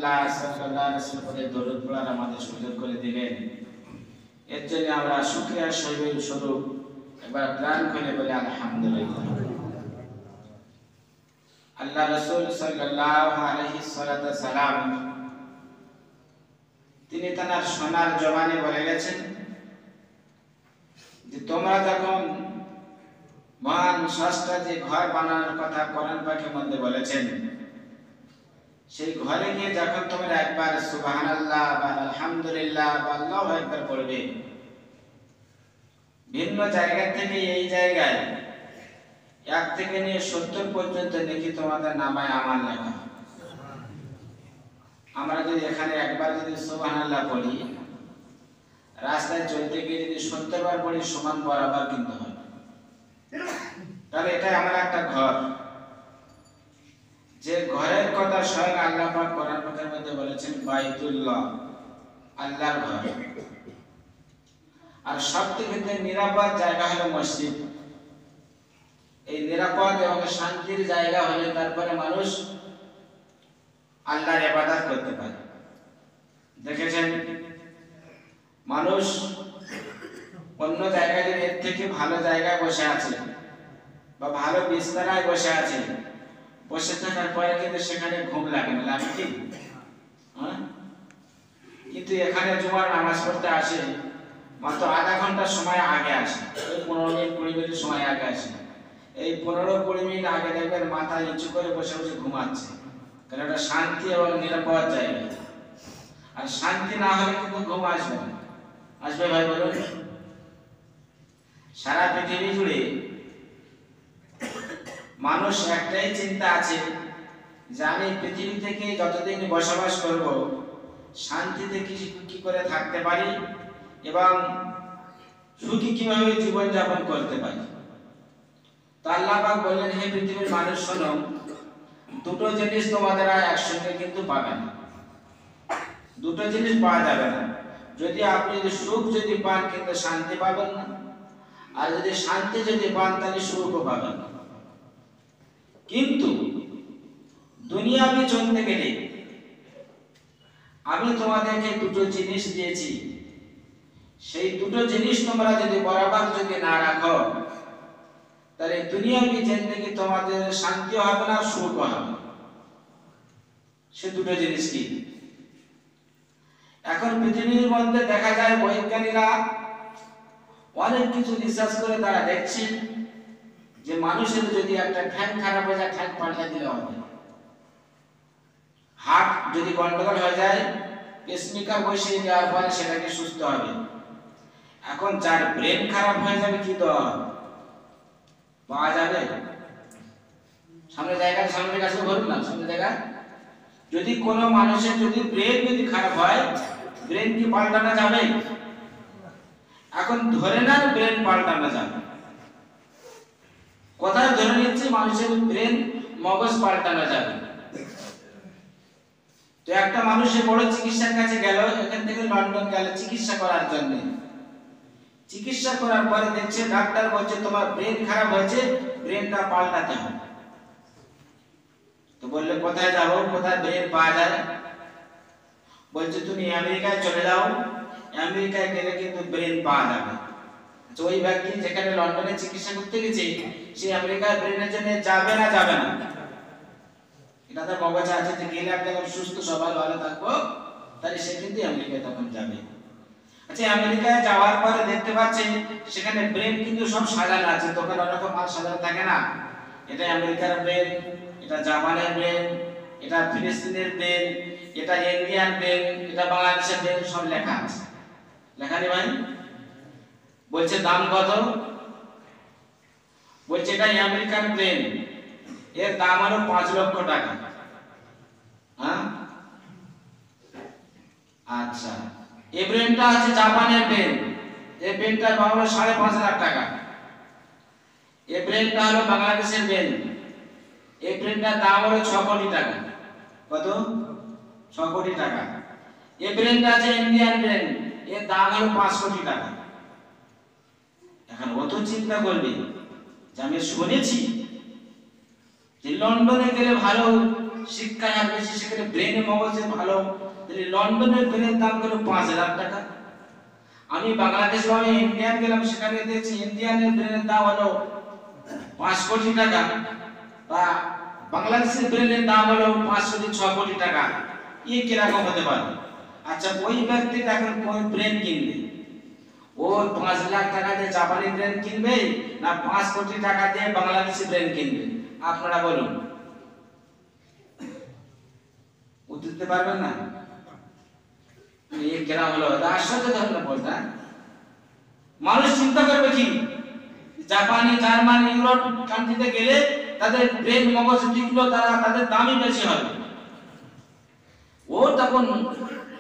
রাসূলুল্লাহ সাল্লাল্লাহু আলাইহি ওয়াসাল্লামের দরুদ পড়ার আমাদের সুযোগ করে দিলেন। এর জন্য আমরা শুকরিয়া স্বরূপ একবার প্রাণ খুলে বলি আলহামদুলিল্লাহ। আল্লাহ রাসূল সাল্লাল্লাহু আলাইহি সাল্লাম তিনি তার সোনার জবানে বলে গেছেন যে তোমরা যখন মহান স্রষ্টা যে ঘর বানানোর কথা কোরআন পাকের মধ্যে বলেছেন, সেই ঘরে গিয়ে যখন তোমরা একবার সুবহানাল্লাহ বা আলহামদুলিল্লাহ বা আল্লাহু আকবার পড়বে, ভিন্ন জায়গা থেকে এই জায়গায় 1 থেকে নিয়ে 70 পর্যন্ত নেকি তোমাদের নামায় আমল লেখা। আমরা যদি এখানে একবার যদি সুবহানাল্লাহ পড়ি, রাস্তায় চলতে গিয়ে যদি 70 বার পড়ি সমান বরাবর কিন্তু হয়। তাহলে এটা আমার একটা ঘর, যে ঘরের কথা স্বয়ং আল্লাহ পাক কোরআন পাকের মধ্যে বলেছেন বাইতুল্লাহ, আল্লাহর ঘর। আর সবথেকে নিরাপদ জায়গা হলো মসজিদ। এই নিরাপদ এবং শান্তির জায়গা হলে তারপরে মানুষ আল্লাহর ইবাদত করতে পারে। দেখেছেন মানুষ অন্য জায়গায় যদি এর থেকে ভালো জায়গায় বসে আছে বা ভালো বিছানায় বসে আছে, বসে থাকার পরে কিন্তু সেখানে ঘুম লাগে না, লাগে কি? কিন্তু এখানে জুমার নামাজ পড়তে আসে মাত্র আধা ঘন্টা সময় আগে আসে, ওই 15-20 মিনিট সময় আগে আসে। এই 15-20 মিনিট আগে দেখবেন মাথা নিচু করে বসে বসে ঘুমাচ্ছে, কারণ এটা শান্তি এবং নিরাপদ জায়গা। আর শান্তি না হলে কিন্তু ঘুম আসবে না। আসবে ভাই বলুন? সারা পৃথিবী জুড়ে মানুষ একটাই চিন্তা আছে যে আমি পৃথিবী থেকে যতদিন বসবাস করব শান্তিতে কি করে থাকতে পারি এবং সুখী কিভাবে জীবন যাপন করতে পারি। তো আল্লাহ পাক বললেন, হে পৃথিবীর মানুষ শোনো, দুটো জিনিস তোমাদের একসঙ্গে কিন্তু পাবে না, দুটো জিনিস পাওয়া যাবে না। যদি আপনি সুখ যদি পান কিন্তু শান্তি পাবেন না, আর যদি শান্তি যদি পান তাহলে সুখও পাবেন না। কিন্তু দুনিয়াবি চলতে গেলে আমি তোমাদেরকে দুটো জিনিস দিয়েছি, সেই দুটো জিনিস তোমরা যদি বরাবর যদি না রাখো তাহলে দুনিয়াবি জিন্দেগি তোমাদের শান্তিও হবে না, সুখও হবে না। সে দুটো জিনিস কি? এখন পৃথিবীর মধ্যে দেখা যায় বৈজ্ঞানিকরা অনেক কিছু রিসার্চ করে তারা দেখছেন যে মানুষের যদি একটা ঠ্যাং খারাপ হয়ে যায়, ঠ্যাং পাল্টে দিলে হবে। হার্ট যদি গন্ডগোল হয়ে যায়, পেসমেকার বসিয়ে দেওয়ার পরে সেটাকে সুস্থ হবে। এখন যার ব্রেন খারাপ হয়ে যাবে কি দেওয়া হবে? পাওয়া যাবে? সামনে কাছে ধরুন না, সামনে জায়গা যদি কোনো মানুষের যদি ব্রেন যদি খারাপ হয়, ব্রেন কি পাল্টানো যাবে? এখন ধরে না ব্রেন পাল্টানো যাবে, কোথায় ধরে নিচ্ছি মানুষের ব্রেন মগজ পাল্টানো যাবে। তো একটা মানুষের বড় চিকিৎসার কাছে গেল, এখান থেকে লন্ডন গেল চিকিৎসা করার জন্য। চিকিৎসা করার পরে দেখছে ডাক্তার বলছে তোমার ব্রেন খারাপ হয়েছে, ব্রেনটা পাল্টাতে হবে। তো বললে কোথায় যাবো, কোথায় ব্রেন পাওয়া যায়? বলছে তুমি আমেরিকায় চলে যাও, আমেরিকায় গেলে কিন্তু ব্রেন পাওয়া যাবে। আচ্ছা, ওই ব্যক্তি যেখানে লন্ডনে চিকিৎসা করতে গেছে সে আমেরিকায় ব্রেনের জন্য যাবে না? যাবে না। এটা তার মগজে আছে যে গেলে আমি যখন সুস্থ সবাই ভালো থাকবো, তাহলে সে কিন্তু আমেরিকায় তখন যাবে। আচ্ছা, আমেরিকায় যাওয়ার পরে দেখতে পাচ্ছেন সেখানে ব্রেন কিন্তু সব সাজানো আছে, তখন অনেক মাল সাজানো থাকে না। এটা আমেরিকার ব্রেন, এটা জাপানের ব্রেন, এটা ফিলিস্তিনের ব্রেন, এটা ইন্ডিয়ান ব্রেন, এটা বাংলাদেশের ব্রেন, সব লেখা আছে। লেখা নেই ভাই? বলছে দাম কত? বলছে এটা আমেরিকান ব্রেন, এর দাম হলো 5 লক্ষ টাকা। হ্যাঁ, আচ্ছা। এই ব্রেনটা আছে জাপানের ব্রেন, এই ব্রেনটার দাম হলো 5.5 লাখ টাকা। এই ব্রেনটা হলো বাংলাদেশের ব্রেন, এই ব্রেনটার দাম হলো 6 কোটি টাকা। কত? 6 কোটি টাকা। এই ব্রেনটা আছে ইন্ডিয়ান ব্রেন, এর দাম হলো 5 কোটি টাকা। এখন অত চিন্তা করবে যে আমি শুনেছি যে লন্ডনে গেলে ভালো শিক্ষায় আর বেশি, সেখানে ব্রেনে মগজে ভালো, তাহলে লন্ডনের ব্রেনের দাম হলো 5,000 টাকা। আমি বাংলাদেশ বা ইন্ডিয়ান গেলাম, সেখানে দেখছি ইন্ডিয়ানের ব্রেনের দাম হলো 5 কোটি টাকা, বা বাংলাদেশের ব্রেনের দাম হলো 5 কোটি 6 কোটি টাকা। কিরকম হতে পারে? আচ্ছা, ওই ব্যক্তিটা এখন কোন ব্রেন কিনবে? ও 5 লাখ টাকা দিয়ে জাপানি ব্রেন কিনবে না 5 কোটি টাকা দিয়ে বাংলাদেশি ব্রেন কিনবে? আপনারা বলুন, উত্তর দিতে পারবেন না? এই কেনা হলো আশ্চর্য ধরনের বলতা। মানুষ চিন্তা করবে কি, জাপানি, জার্মানি, ইউরোপ কান্ট্রিতে গেলে তাদের ব্রেন মগজ দিকলো, তাদের দামই বেশি হবে। ও তখন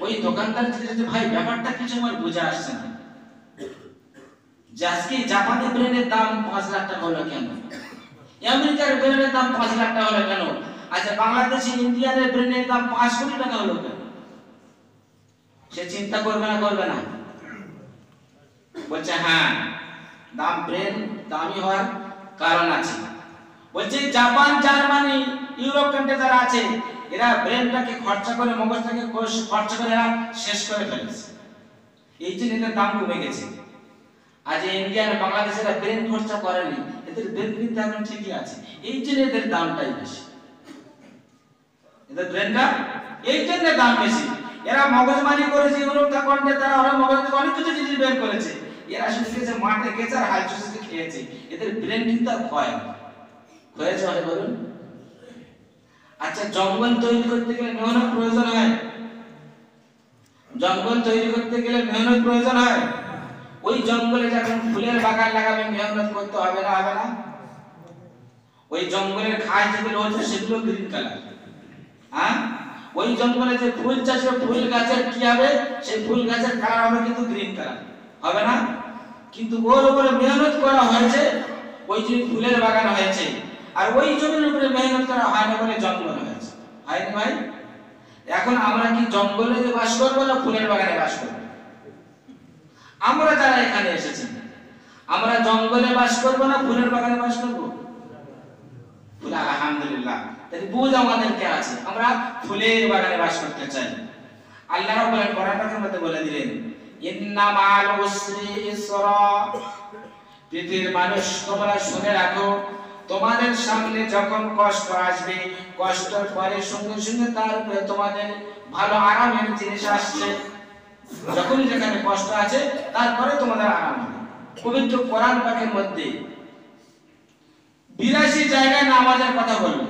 ওই দোকানদার যে ভাই ব্যাপারটা কিছু আমার বুঝে আসছে না, যে আজকে জাপানি ব্রেনের দাম 5 লাখ টাকা হলো কেন, আমেরিকার ব্রেনের দাম 5 লাখ টাকা হলো কেন, আচ্ছা বাংলাদেশি ইন্ডিয়ানের ব্রেনের দাম 5 কোটি টাকা হলো কেন? সে চিন্তা করবে না? করবে না? বলছে হ্যাঁ, দাম ব্রেন দামি হওয়ার কারণ আছে। বলছে জাপান, জার্মানি, ইউরোপ কান্ট্রি যারা আছে, এরা ব্রেনটাকে খরচা করে, মগজটাকে খরচা করে এরা শেষ করে ফেলেছে, এই জন্য এদের দাম কমে গেছে। আজ ইন্ডিয়ান, বাংলাদেশের ব্রেন খরচা করেনি, এদের ব্রেন কিন্তু এখন ঠিকই আছে, এই জন্য এদের দামটাই বেশি। এদের ব্রেনটা এই জন্য দাম বেশি। এরা মগজমারি করেছে, ইউরোপ কান্ট্রি তারা ওরা মগজ থেকে অনেক কিছু জিনিস বের করেছে, এরা শুধু গেছে মাঠে গেছে আর হাল চুষে খেয়েছে, এদের ব্রেন কিন্তু আর ক্ষয় হয়েছে হয় বলুন। আচ্ছা, জঙ্গল তৈরি করতে গেলে মেহনত প্রয়োজন হয়, জঙ্গল তৈরি করতে গেলে মেহনত প্রয়োজন হয়। ওই জঙ্গলে যখন ফুলের বাগান লাগাবে, মেহনত করতে হবে না? হবে না? ওই জঙ্গলের ঘাস যেগুলো হচ্ছে সেগুলো গ্রিন কালার, হ্যাঁ, ওই জঙ্গলে যে ফুল চাষ, ফুল গাছের কি হবে? সেই ফুল গাছের কালার হবে কিন্তু গ্রিন কালার, হবে না? কিন্তু ওর উপরে মেহনত করা হয়েছে, ওই যে ফুলের বাগান হয়েছে, আর ওই জমির উপরে মেহনত করা হয় না বলে জঙ্গল হয়েছে, হয়নি ভাই? এখন আমরা কি জঙ্গলে বাস করবো না ফুলের বাগানে বাস করবো? আমরা যারা এখানে এসেছি, আমরা জঙ্গলে বাস করবো না ফুলের বাগানে বাস করবো? ফুল, আলহামদুলিল্লাহ, তাই বুঝ আমাদেরকে আছে, আমরা ফুলের বাগানে বাস করতে চাই। আল্লাহ রাব্বুল আলামিন কোরআনের মধ্যে বলে দিলেন, ইন্না মাল উসরি ইসরা, পৃথিবীর মানুষ তোমরা শুনে রাখো, তোমাদের সামনে যখন কষ্ট আসবে, কষ্টের পরে সঙ্গে সঙ্গে তার উপরে তোমাদের ভালো আরামের জিনিস আসছে। যখন যেখানে কষ্ট আছে তারপরে তোমাদের আরাম হবে। পবিত্র কোরআন পাকের মধ্যে 82 জায়গায় নামাজের কথা বলল,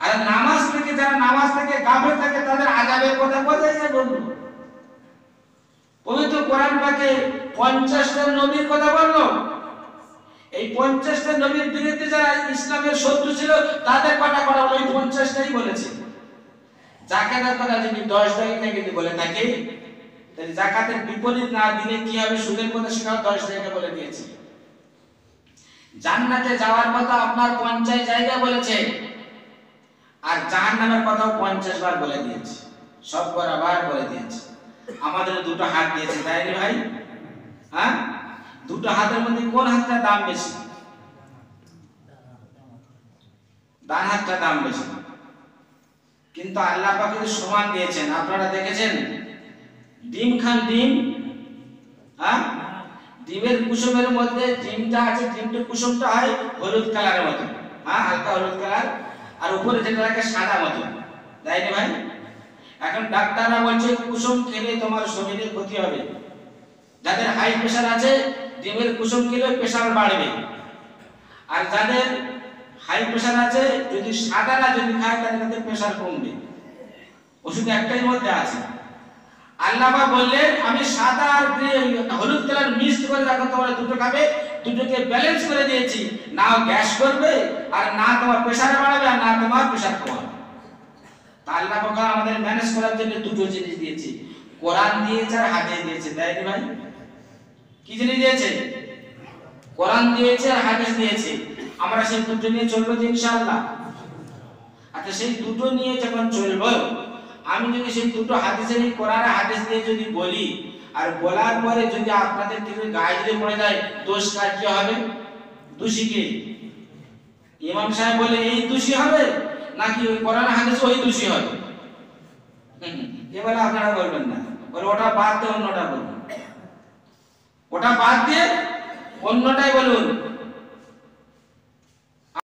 আর নামাজ থেকে যারা নামাজ থেকে গাফিল থাকে তাদের আযাবের কথা কোথায় বলল? পবিত্র কোরআন পাকে 50টা নবীর কথা বলল। এই 50টা নবীর বিরুদ্ধে যারা ইসলামের শত্রু ছিল তাদের কথা বলা হলো, এই 50টাই বলেছে। যাকাতের কথা যদি 10 জায়গায় কিন্তু বলে থাকে, তাহলে যাকাতের বিপরীত না দিলে কি হবে? সুদের কথা সেটাও 10 জায়গায় বলে দিয়েছে। জান্নাতে যাওয়ার কথা আপনার 50 জায়গায় বলেছে, আর জাহান্নামের কথাও 50 বার বলে দিয়েছে, সব বরাবর বলে দিয়েছে। আমাদের দুটো হাত দিয়েছে, তাই না ভাই? হ্যাঁ, দুটো হাতের মধ্যে কোন হাতটা দাম বেশি? ডান হাতটা দাম বেশি, কিন্তু আল্লাহ পাক কিন্তু সমান দিয়েছেন। আপনারা দেখেছেন ডিম খান, ডিম, হ্যাঁ, ডিমের কুসুমের মধ্যে ডিমটা আছে, ডিমটার কুসুমটা হয় হলুদ কালারের মতো, হ্যাঁ, হালকা হলুদ কালার, আর উপরে যেটা থাকে সাদা মতো, তাই না ভাই? এখন ডাক্তাররা বলছে কুসুম খেলে তোমার শরীরে ক্ষতি হবে। যাদের হাই প্রেসার আছে ডিমের কুসুম খেলে প্রেসার বাড়বে, আর যাদের হাই প্রেসার আছে যদি সাদাটা যদি খায় তাহলে তাদের প্রেসার কমবে। ওষুধ একটাই মধ্যে আছে। আল্লাহ পাক বললেন আমি সাদা আর হলুদ কালার মিক্স করে রাখো, তোমরা দুটো খাবে, দুটোকে ব্যালেন্স করে দিয়েছি, না গ্যাস করবে আর না তোমার প্রেসার বাড়াবে আর না তোমার প্রেসার কমাবে। তা আল্লাহ পাক আমাদের ম্যানেজ করার জন্য দুটো জিনিস দিয়েছে, কোরআন দিয়েছে আর হাদিস দিয়েছে, তাই না ভাই? কি জিনিস দিয়েছে? কোরআন দিয়েছে আর হাদিস দিয়েছে। আমরা সেই দুটো নিয়ে চলবো ইনশাআল্লাহ। আচ্ছা, সেই দুটো নিয়ে যখন চলবো, আমি যদি সেই দুটো হাদিসের কোরআন হাদিস দিয়ে যদি বলি, আর বলার পরে যদি আপনাদের কিছু গায়ে যদি পড়ে যায়, দোষ কার কি হবে? দোষী কে? ইমাম সাহেব বলে এই দোষী হবে, নাকি ওই কোরআন হাদিস ওই দোষী হবে? এবারে আপনারা বলবেন না, বলে ওটা বাদ দিয়ে অন্যটা বলুন, ওটা বাদ দিয়ে অন্যটাই বলুন।